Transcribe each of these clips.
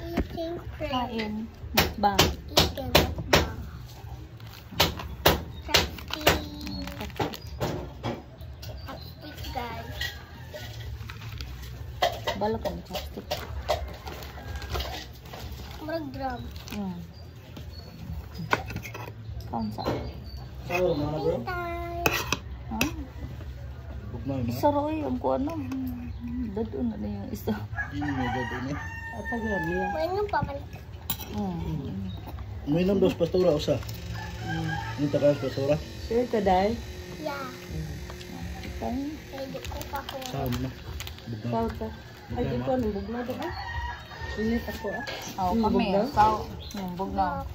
eating cream. Kain. Mukbang. Eating mukbang. Chopstick. Chopstick, guys. Bala ka ng chopstick. Mag-drum. Kaun sa? Sahur mana bro? Time. Ha? Bugnaw na. Isa ro yung kuha na. Dadun na yung isa. Ini may gado ni. Atagram niya. Mainom pa man. Uminom dos pastora usa. Ini takas pastora. Sure ka, Day? Yeah. Kain. Hindi ko pa ko. Sahur na. Bugnaw. Kaun ka. Ay, di ko anong bugnaw doon ah. Init ako ah. Oo, Yung kami. bugnaw? Sao. Yung bugnaw.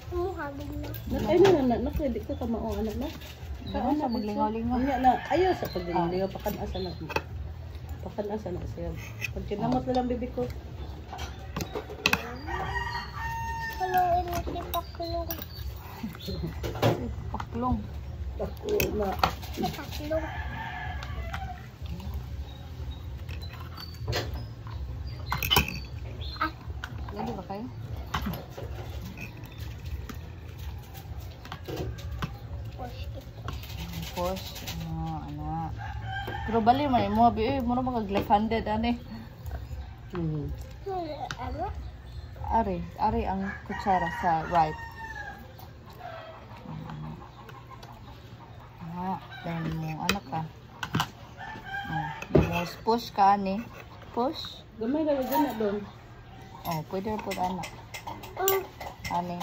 Habig na. Ay na na pwede ko kamao anak na. Kaon sa maglingaw-lingaw. Anya na ayaw sa paglingaw pakan-asa na. Pakan-asa na siya. Pag kinamot na lang bibi ko. Haluin mo si Paklong. Paklong. Ako na Paklong. Lagi ba kayo? Push. Anak. Pero bali man mo abi mo na mag-left-handed ani. Ano? Ari ang kutsara sa right. Then mo anak ka. Mo push ka ani. Push. gamay ra gyud na doon. Oh, pwede po anak. Ani.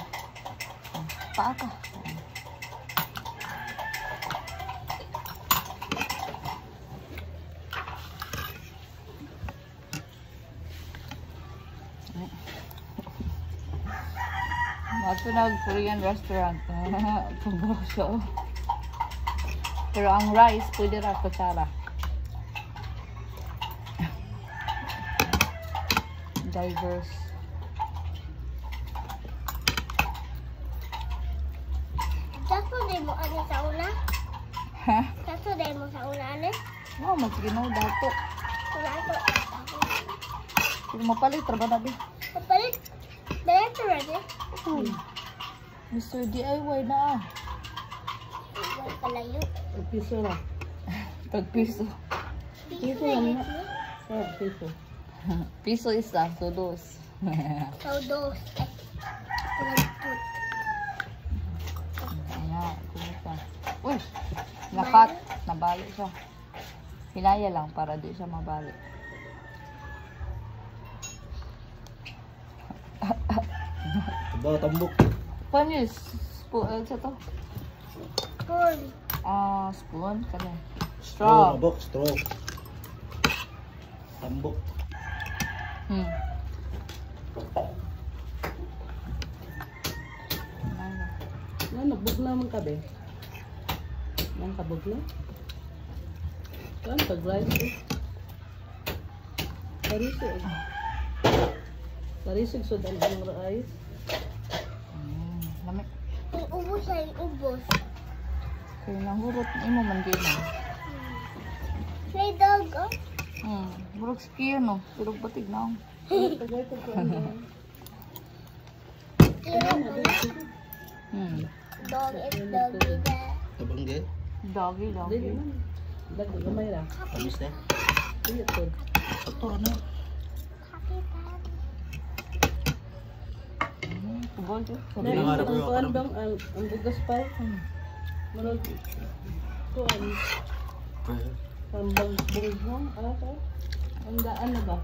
Paa ka. Mato na Korean restaurant. Pagbaso. Pero ang rice, pwede ra kutsara. Diverse. Kaso day mo ano sa una? Ha? Kaso day mo sa una ano? Wow, magiginaw dato. Wala ito. Kung mapalit, traba na din. Kapalit. Diretso ready? Mr. DIY na ah. Iwan palayo. Piso ra. Tag-piso. Dito lang na. Ah, piso. Piso isa, so dos. So dos. Pinagtut. Ayan, kumusta? Uy, nakat. Nabalik siya. Hinaya lang para di siya mabalik. Bawa tambok. Panis. Spoon sa to. Corn. Spoon. Kaya. Straw. Straw. Box straw. Tambok. Na nabugna man ka be. Nang kabugna. Kan pag-rice. Parisig. Parisig so dan ang rice. Lamig. Yung ubos ay ubos. Kaya nahurot. Imo man din. Play dog, oh. Burog skier no. Pero batig na. Tagay ko ano. Dog is doggy there. Tabangge. Doggy, Dili doggy. man. Dagdag gamay ra. Tamis na. Dili to. Pastora na. Tugol to. Hindi na nga Ang rin kuan dong ang bugas pa. Marag kuan ang bang mo ka. Ang daan na ba?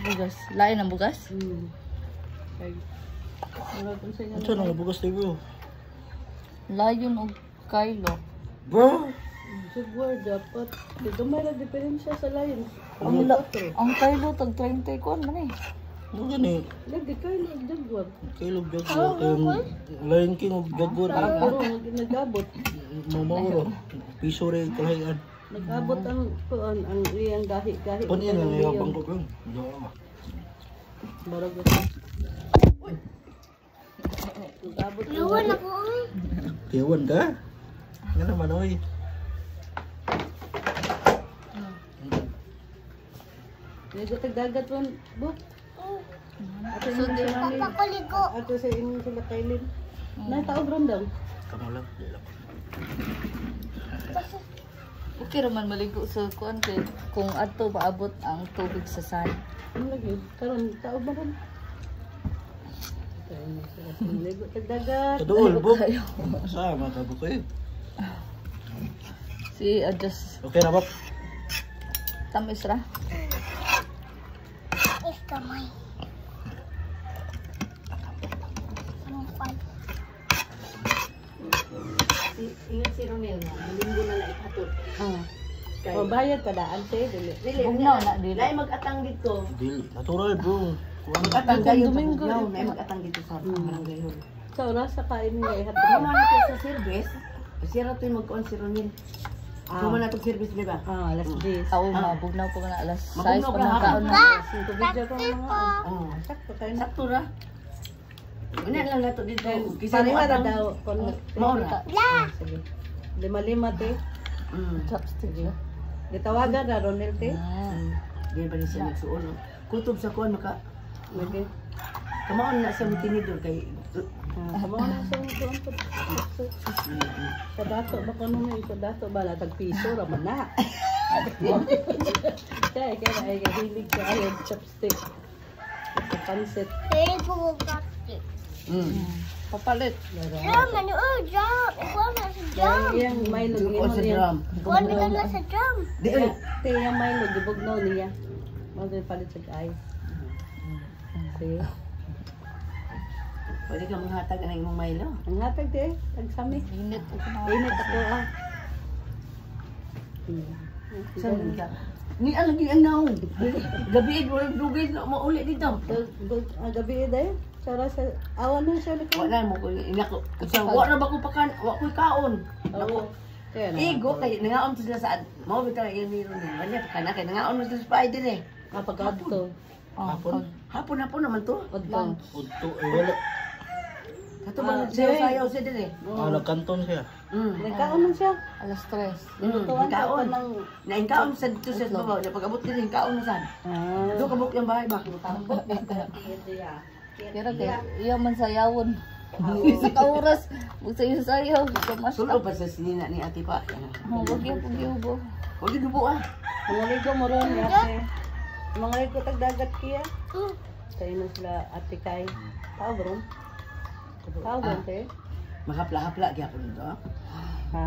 Bugas. Lain ang bugas? Kay marag unsa nga. Ito na bugas tayo. Layon o Kylo. Bro. Siguro dapat di gamay ra diferensya sa lain. Ang Kylo tag 30 kon man eh. Ano gani? Lagi kayo nagdagwag. Kailog Jaguar. Lion King of Jaguar. Pero nagabot. Mamawaro. Piso rin kalahian. Nagabot ang kuan ang iyang gahi-gahi. Paniyan ang iyabang ko kang. Marag ito. Nagabot ang Luwan ako, oy. Tiyawan ka? Nga naman oy. Nagdagat man buk. Ato yung sila ni. Papakuligo. Ato sa inyong sila kailin. Nataog ron daw. Kamu lang. Di lang. Okay raman maligo sa kuan kay kung adto paabot ang tubig sa san. Ano lagi? Karon taog ba ron? Tayo na sila sa ligo sa dagat. Kaduol, Bob. Sama ka, Bob, eh. Si adjust Okay na, Bob. tamis ra. Is kamay. Sangkwan. Ingat si Romel nga, malinggo na naikatod. Ah. O bayad pa daan te dili. Dili, Bugnaw na dili. Nay mag-atang dito. Dili. Natural, bro. Kuha na. Mag-atang gayon sa Domingo. Bugnaw. Nay mag-atang dito sa barangay hall. Sa oras sa kain nga ihat. Kama na to sa service. Sira to yung mag-on si Romel. Kama na to service, di ba? Ah, alas 10. Aw mabugnaw pa man alas 6 Mabugnaw pa pa man na. kaon na. 5 video ko mga. Oo. Sakto kayo na. Sakto ra. Una lang na to dito. Kisa mo Pareha na atang. daw. Kung Maura. Sige. Lima-lima te. Chopstick siya. Gitawagan na Ronel te. Di ba niya siya nagsuon? Kutob sa kuwan maka. Lagi. Kamaon na siya mutinidor kay. Mga nasa doon ko. Sa dato ba kano may sa dato ba latag piso ra man na. Kaya ay hilig ka ayon chopstick. Sa pansit. Hey, pumupakti. Papalit. Drum, ano? Drum. Ikaw na sa drum. Yang Milo Luko sa drum. Ikaw na sa drum. Di ay. Te yang Milo gibugnaw niya. Mo palit sa ay. See? Pwede ka manghatag ng imong Milo. Ang hatag te, tagsami. Init ko na. Init ako ah. Saan ka? Ni lagi ang naong. Gabi wala dugay na mauli dito. Gabi day. Sara sa awan na siya like. Wala mo ko inako. Sa wa na ba ko pakan, wa ko kaon. Oo. Kaya na. Igo kay nangaon sila sa mo bitaw yung niro ni. Wala pa kana kay nangaon mo sa spider eh. Kapag adto. Hapon. Hapon naman to. Adto. Udto, eh, wala. Kato ba sayaw sa dire. Ah, nagkanton siya. Nagkaon man siya. Alas 3. Tuwan ka Kaon. ng Nainkaon sa dito sa babaw. Pag-abot din kaon na sad. ah. Do kabuk yung bahay ba? Pero kay iya man sayawon. Sa kauras, magsayo-sayaw, kumas. Sulo pa sa sinina ni Ate Pa. Wag yung pugyubo. Huwag yung dubo ah. Mga ligo mo ron yate. Mga ligo tagdagat kiya. Tayo na sila ate kay. Tao bro. Tao bro te. Mahapla-hapla kaya po dito. Ha?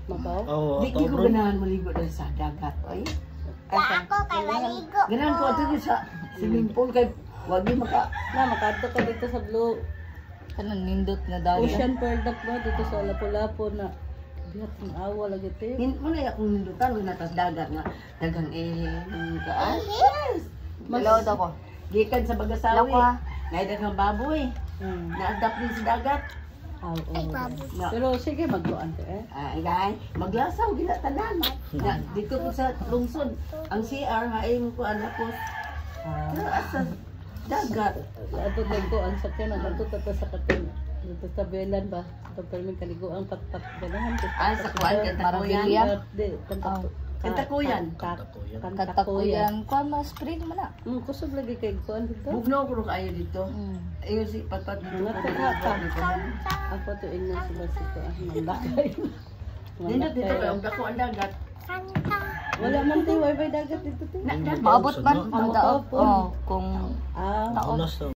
Makaw? Oo, Di ko ganahan maligo dahil sa dagat. Ay. Ako kay maligo. Ganahan ko ito sa swimming pool kay wag yung maka. Na makadto ka dito sa blue Kanang nindot na dagat. ocean product mo dito sa Lapu-Lapu na bihat ng awa lagi te. Muna akong nindutan kung natas dagat nga. Dagang kaan. Malawad ako. Gikan sa Bagasawi. Lako, ha? Naidagang baboy. Na-adapt din sa dagat. Aw, Ay, oh. baboy. Na, Pero sige magkuan te eh. guys, maglasaw ginatanan. Na, dito po sa lungsod. Ang CR haing ko anak ko. Asa dagat. Ato nagkuan sa kena ato tata sa katin. Dito sa belan ba? Ito permin kaliguan pat-pat ganahan te. Ah, sa kuan katakuyan. Maragilya. Di, kantakuyan. Katakuyan. Katakuyan. Kuan mo spring man na. Kusog lagi kay kuan dito. Bugnaw ko kayo dito. Ayun si patpat dito. Mga tata. Ako to ingnan sila si kuan. Mandakay. Dito dito kay ang dako ang dagat. Kanta. Wala man tayo wifi dagat dito te. Maabot man ang daot. Oh, kung Ah, taon. Unas daw.